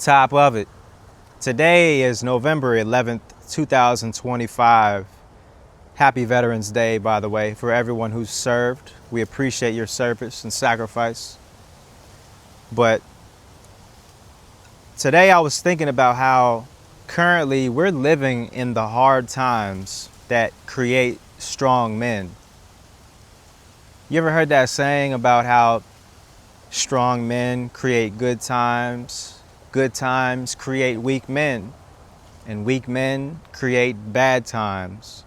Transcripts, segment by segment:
Top of it. Today is November 11th, 2025. Happy Veterans Day, by the way, for everyone who's served. We appreciate your service and sacrifice. But today I was thinking about how currently we're living in the hard times that create strong men. You ever heard that saying about how strong men create good times create weak men, and weak men create bad times,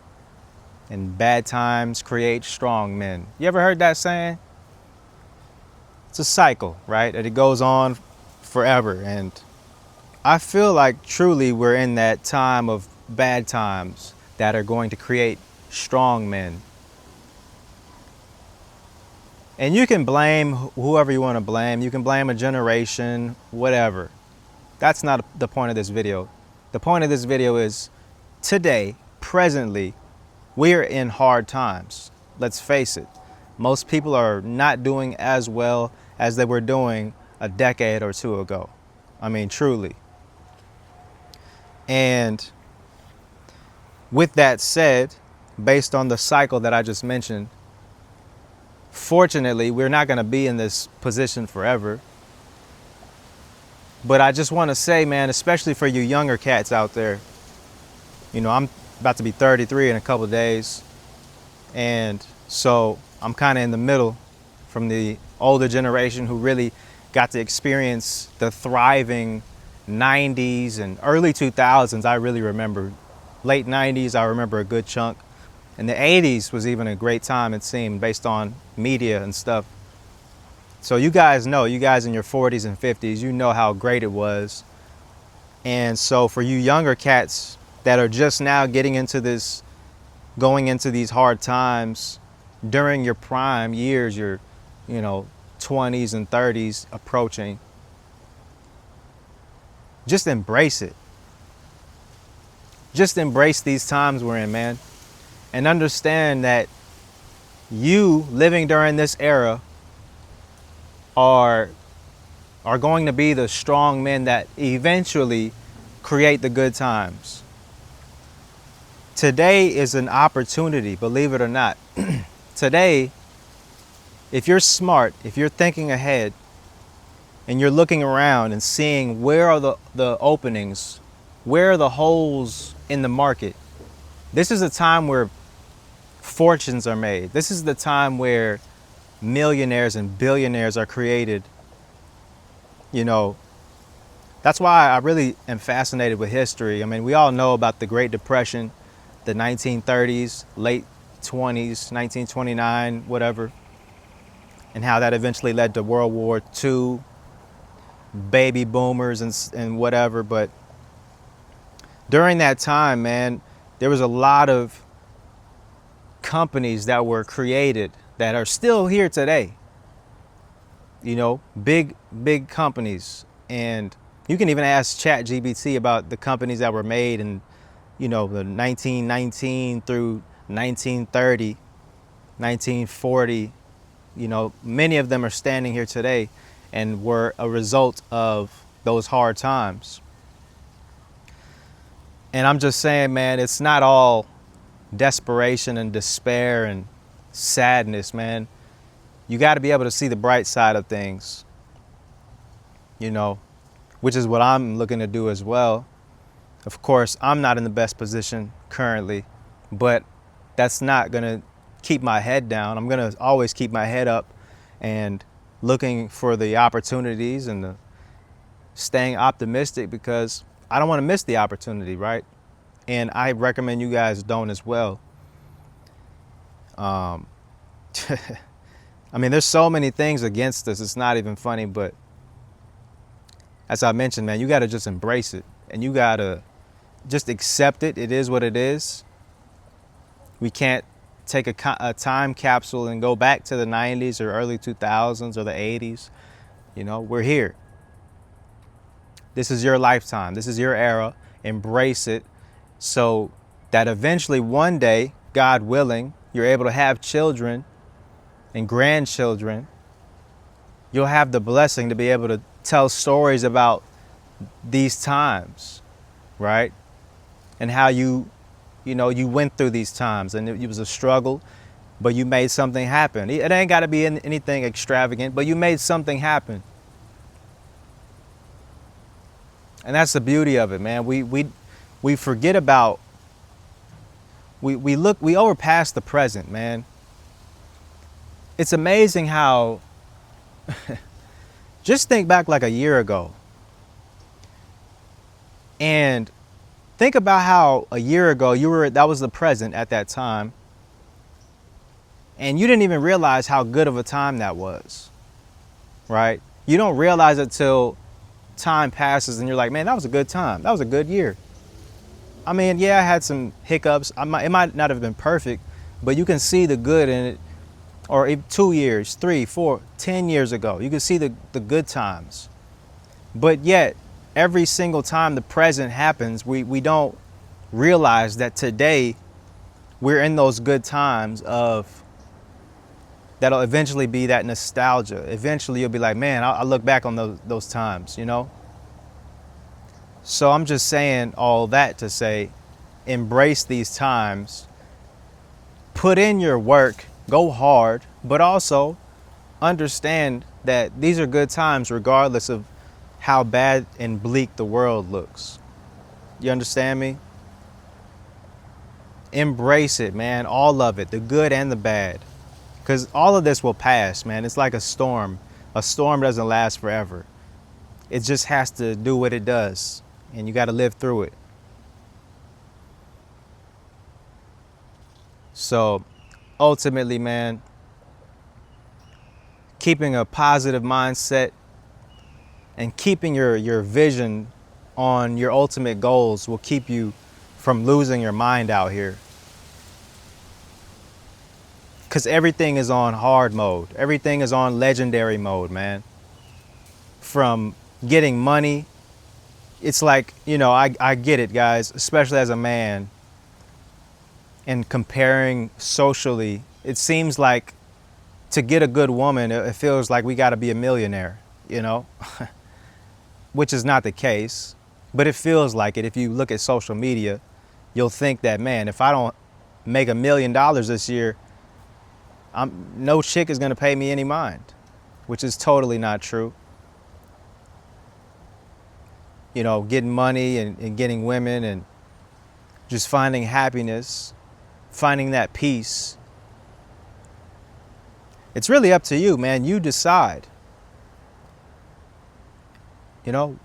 and bad times create strong men? You ever heard that saying? It's a cycle, right? And it goes on forever. And I feel like truly we're in that time of bad times that are going to create strong men. And you can blame whoever you want to blame. You can blame a generation, whatever. That's not the point of this video. The point of this video is today, presently, we are in hard times. Let's face it. Most people are not doing as well as they were doing a decade or two ago. I mean, truly. And with that said, based on the cycle that I just mentioned, fortunately, we're not going to be in this position forever. But I just want to say, man, especially for you younger cats out there, you know, I'm about to be 33 in a couple of days. And so I'm kind of in the middle from the older generation who really got to experience the thriving 90s and early 2000s. I really remember late 90s. I remember a good chunk. And the 80s was even a great time, it seemed, based on media and stuff. So you guys know, you guys in your 40s and 50s, you know how great it was. And so for you younger cats that are just now getting into this, going into these hard times during your prime years, your, 20s and 30s approaching, just embrace it. Just embrace these times we're in, man. And understand that you living during this era are going to be the strong men that eventually create the good times. Today is an opportunity, believe it or not. Today, if you're smart, if you're thinking ahead, and you're looking around and seeing where are the openings, where are the holes in the market, this is a time where fortunes are made. This is the time where millionaires and billionaires are created. That's why I really am fascinated with history. I mean, we all know about the Great Depression, the 1930s, late 20s, 1929, whatever, and how that eventually led to World War II, baby boomers and whatever. But during that time, man, there was a lot of companies that were created that are still here today. Big companies. And you can even ask ChatGPT about the companies that were made in, the 1919 through 1930, 1940. Many of them are standing here today and were a result of those hard times. And I'm just saying, man, it's not all desperation and despair and sadness, man. You got to be able to see the bright side of things, which is what I'm looking to do as well. Of course, I'm not in the best position currently, but that's not going to keep my head down. I'm going to always keep my head up and looking for the opportunities and staying optimistic, because I don't want to miss the opportunity, right? And I recommend you guys don't as well. I mean, there's so many things against us. It's not even funny, but as I mentioned, man, you got to just embrace it, and you got to just accept it. It is what it is. We can't take a time capsule and go back to the 90s or early 2000s or the 80s. We're here. This is your lifetime. This is your era. Embrace it so that eventually one day, God willing, you're able to have children and grandchildren. You'll have the blessing to be able to tell stories about these times, right? And how you went through these times, and it was a struggle, but you made something happen. It ain't got to be anything extravagant, but you made something happen. And that's the beauty of it, man. We forget about, we overpass the present, man. It's amazing how, just think back like a year ago, and think about how a year ago that was the present at that time, and you didn't even realize how good of a time that was, right? You don't realize it till time passes and you're like, man, that was a good time. That was a good year. I mean, yeah, I had some hiccups. It might not have been perfect, but you can see the good in it. Or 2 years, 3, 4, 10 years ago, you can see the good times. But yet, every single time the present happens, we don't realize that today we're in those good times that'll eventually be that nostalgia. Eventually you'll be like, man, I'll look back on those times, you know? So I'm just saying all that to say, embrace these times, put in your work, go hard, but also understand that these are good times regardless of how bad and bleak the world looks. You understand me? Embrace it, man, all of it, the good and the bad. Because all of this will pass, man. It's like a storm. A storm doesn't last forever. It just has to do what it does, and you got to live through it. So ultimately, man, keeping a positive mindset and keeping your vision on your ultimate goals will keep you from losing your mind out here. Because everything is on hard mode. Everything is on legendary mode, man. From getting money, it's like, I get it, guys, especially as a man. And comparing socially, it seems like to get a good woman, it feels like we got to be a millionaire, which is not the case. But it feels like it. If you look at social media, you'll think that, man, if I don't make $1 million this year, no chick is going to pay me any mind, which is totally not true. Getting money and getting women and just finding happiness, finding that peace. It's really up to you, man. You decide.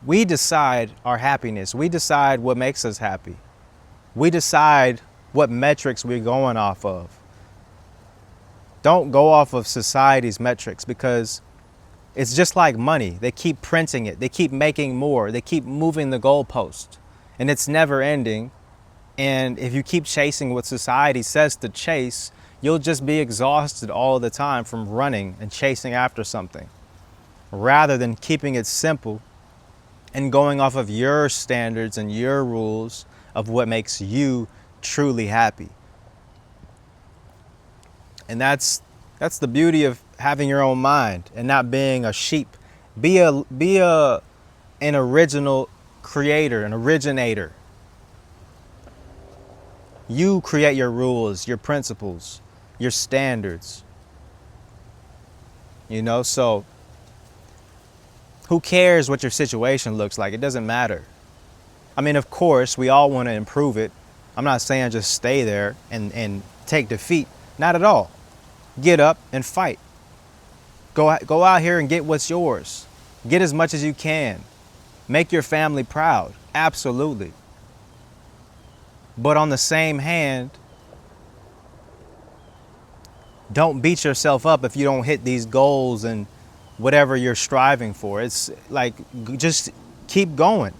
We decide our happiness. We decide what makes us happy. We decide what metrics we're going off of. Don't go off of society's metrics, because it's just like money. They keep printing it. They keep making more. They keep moving the goalpost, and it's never ending. And if you keep chasing what society says to chase, you'll just be exhausted all the time from running and chasing after something, rather than keeping it simple and going off of your standards and your rules of what makes you truly happy. And that's the beauty of having your own mind and not being a sheep. Be an original creator, an originator. You create your rules, your principles, your standards. So who cares what your situation looks like? It doesn't matter. I mean, of course, we all want to improve it. I'm not saying just stay there and take defeat. Not at all. Get up and fight. Go out here and get what's yours. Get as much as you can. Make your family proud. Absolutely. But on the same hand, don't beat yourself up if you don't hit these goals and whatever you're striving for. It's like, just keep going.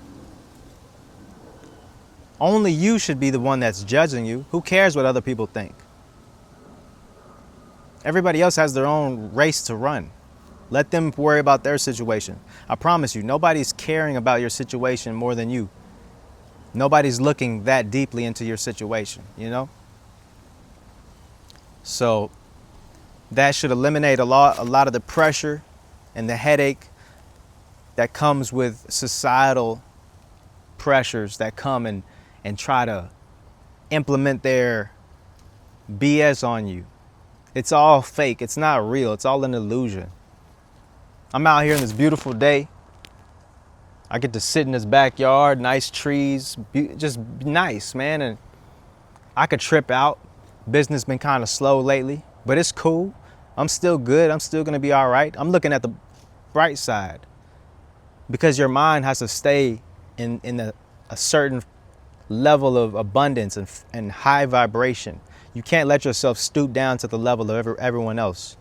Only you should be the one that's judging you. Who cares what other people think? Everybody else has their own race to run. Let them worry about their situation. I promise you, nobody's caring about your situation more than you. Nobody's looking that deeply into your situation, So that should eliminate a lot of the pressure and the headache that comes with societal pressures that come and try to implement their BS on you. It's all fake. It's not real. It's all an illusion. I'm out here in this beautiful day. I get to sit in this backyard, nice trees, just nice, man. And I could trip out. Business been kind of slow lately, but it's cool. I'm still good. I'm still gonna be all right. I'm looking at the bright side because your mind has to stay in a certain level of abundance and high vibration. You can't let yourself stoop down to the level of everyone else,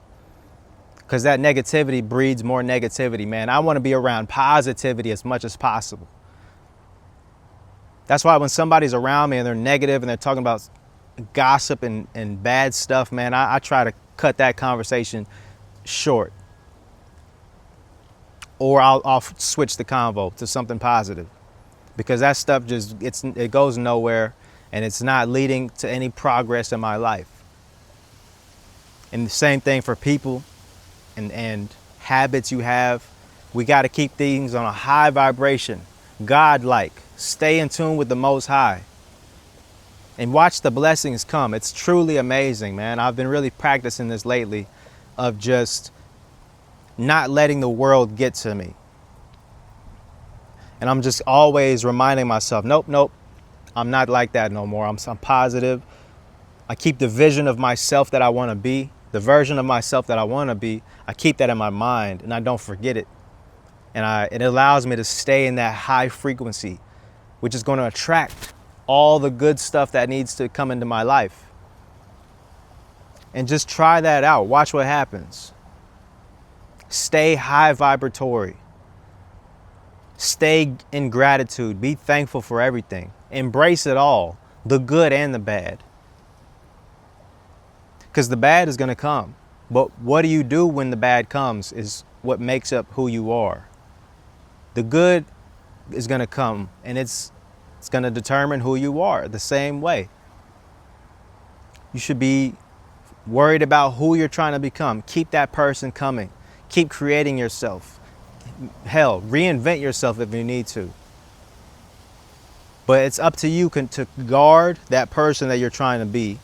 because that negativity breeds more negativity, man. I want to be around positivity as much as possible. That's why when somebody's around me and they're negative and they're talking about gossip and bad stuff, man, I try to cut that conversation short. Or I'll switch the convo to something positive, because that stuff it goes nowhere and it's not leading to any progress in my life. And the same thing for people and habits you have. We got to keep things on a high vibration, God-like. Stay in tune with the Most High and watch the blessings come. It's truly amazing, man. I've been really practicing this lately, of just not letting the world get to me. And I'm just always reminding myself, nope, I'm not like that no more. I'm positive. I keep the vision of myself that I want to be, the version of myself that I want to be. I keep that in my mind and I don't forget it. And it allows me to stay in that high frequency, which is going to attract all the good stuff that needs to come into my life. And just try that out. Watch what happens. Stay high vibratory. Stay in gratitude. Be thankful for everything. Embrace it all, the good and the bad. Because the bad is going to come. But what do you do when the bad comes is what makes up who you are. The good is going to come, and it's going to determine who you are the same way. You should be worried about who you're trying to become. Keep that person coming. Keep creating yourself. Hell, reinvent yourself if you need to. But it's up to you to guard that person that you're trying to be.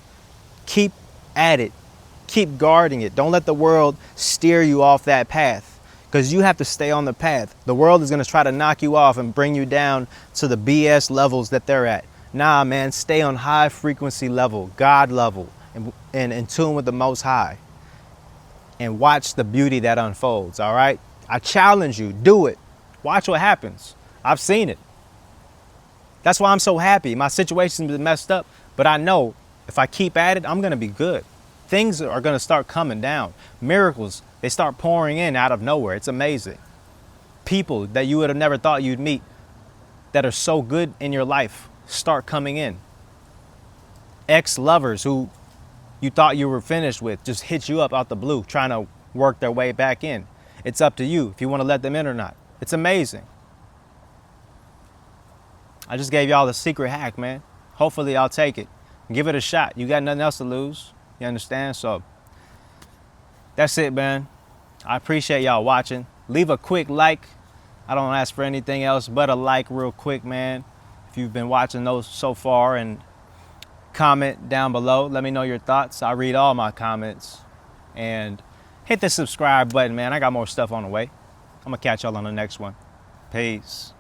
Keep at it. Keep guarding it. Don't let the world steer you off that path, because you have to stay on the path. The world is going to try to knock you off and bring you down to the BS levels that they're at. Nah, man, stay on high frequency level, God level, and in tune with the Most High. And watch the beauty that unfolds, all right? I challenge you, do it. Watch what happens. I've seen it. That's why I'm so happy. My situation's been messed up, but I know if I keep at it, I'm going to be good. Things are going to start coming down. Miracles, they start pouring in out of nowhere. It's amazing. People that you would have never thought you'd meet that are so good in your life start coming in. Ex-lovers who you thought you were finished with just hit you up out the blue, trying to work their way back in. It's up to you if you want to let them in or not. It's amazing. I just gave y'all the secret hack, man. Hopefully I'll take it. Give it a shot. You got nothing else to lose. You understand? So that's it, man. I appreciate y'all watching. Leave a quick like. I don't ask for anything else but a like real quick, man. If you've been watching those so far, and comment down below. Let me know your thoughts. I read all my comments. And hit the subscribe button, man. I got more stuff on the way. I'm going to catch y'all on the next one. Peace.